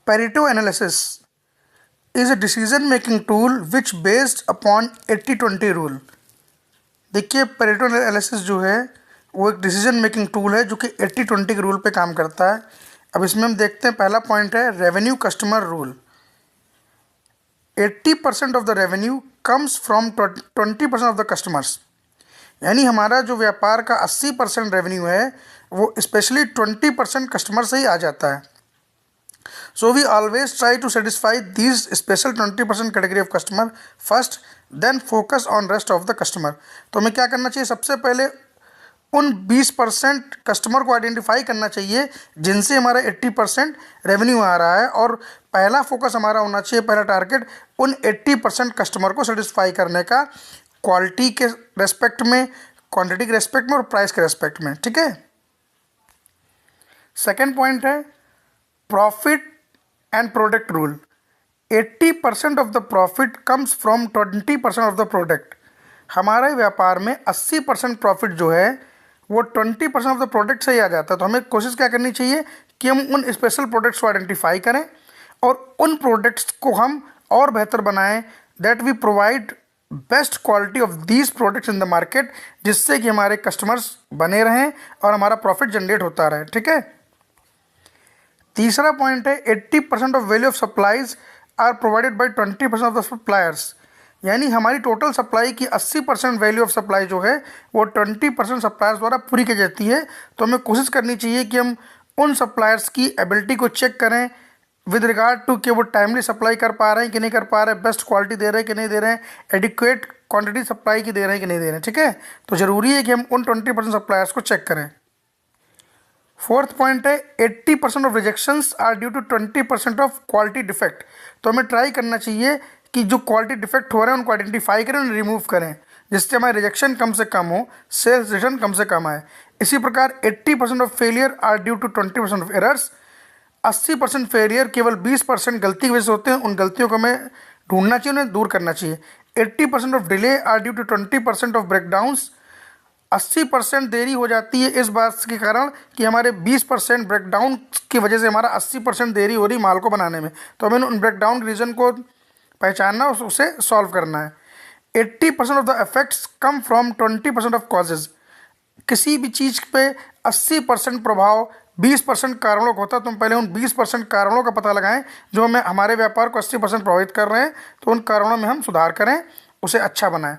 Pareto analysis is a decision making tool which based upon 80-20 rule। देखिए Pareto analysis जो है वो एक डिसीजन मेकिंग टूल है जो कि 80-20 के रूल पे काम करता है। अब इसमें हम देखते हैं, पहला पॉइंट है revenue customer rule. 80% of the revenue comes from 20% of the customers. यानी हमारा जो व्यापार का 80% रेवेन्यू है वो स्पेशली 20% कस्टमर से ही आ जाता है। So we always try to satisfy these special 20% category of customer first, then focus on rest of the customer। तो हमें क्या करना चाहिए, सबसे पहले उन 20% कस्टमर को आइडेंटिफाई करना चाहिए जिनसे हमारा 80% रेवेन्यू आ रहा है, और पहला फोकस हमारा होना चाहिए, पहला टारगेट उन 80% कस्टमर को सेटिस्फाई करने का, क्वालिटी के रेस्पेक्ट में, क्वांटिटी के रेस्पेक्ट में और प्राइस के रेस्पेक्ट में। ठीक है। सेकेंड पॉइंट है profit and product rule. 80% of the profit comes from 20% of the product. हमारे व्यापार में 80% प्रॉफिट जो है वो 20% ऑफ द प्रोडक्ट से ही आ जाता है। तो हमें कोशिश क्या करनी चाहिए कि हम उन स्पेशल प्रोडक्ट्स को आइडेंटिफाई करें और उन प्रोडक्ट्स को हम और बेहतर बनाएं, that we provide best quality of these products in the market, जिससे कि हमारे कस्टमर्स बने रहें और हमारा प्रॉफिट जनरेट होता रहे। ठीक है। तीसरा पॉइंट है 80% of value of supplies are provided by 20% of the suppliers. यानी हमारी टोटल सप्लाई की 80% वैल्यू ऑफ सप्लाई जो है वो 20% सप्लायर्स द्वारा पूरी की जाती है। तो हमें कोशिश करनी चाहिए कि हम उन सप्लायर्स की एबिलिटी को चेक करें विद रिगार्ड टू कि वो टाइमली सप्लाई कर पा रहे हैं कि नहीं कर पा रहे हैं, बेस्ट क्वालिटी दे रहे हैं कि नहीं दे रहे हैं, एडिक्वेट क्वांटिटी सप्लाई की दे रहे हैं कि नहीं दे रहे हैं। ठीक है। तो ज़रूरी है कि हम उन 20% सप्लायर्स को चेक करें। फोर्थ पॉइंट है 80% of rejections are due to 20% of quality defect. तो हमें ट्राई करना चाहिए कि जो क्वालिटी डिफेक्ट हो रहे हैं उनको आइडेंटिफाई करें, उन्हें रिमूव करें, जिससे हमारे रिजेक्शन कम से कम हो, सेल्स रिटर्न कम से कम आए। इसी प्रकार 80% of failure are due to 20% of errors. 80% failure केवल 20% गलती की वजह से होते हैं, उन गलतियों को हमें ढूंढना चाहिए, उन्हें दूर करना चाहिए। 80% of delay are due to 20% of breakdowns. 80% देरी हो जाती है इस बात के कारण कि हमारे 20% ब्रेकडाउन की वजह से हमारा 80% देरी हो रही माल को बनाने में। तो हमें उन ब्रेकडाउन रीज़न को पहचानना और उसे सॉल्व करना है। 80% of the effects come from 20% of causes. किसी भी चीज़ पे 80% प्रभाव 20% कारणों का होता है। तो हम पहले उन 20% कारणों का पता लगाएं जो हमें हमारे व्यापार को 80% प्रभावित कर रहे हैं, तो उन कारणों में हम सुधार करें, उसे अच्छा बनाएं।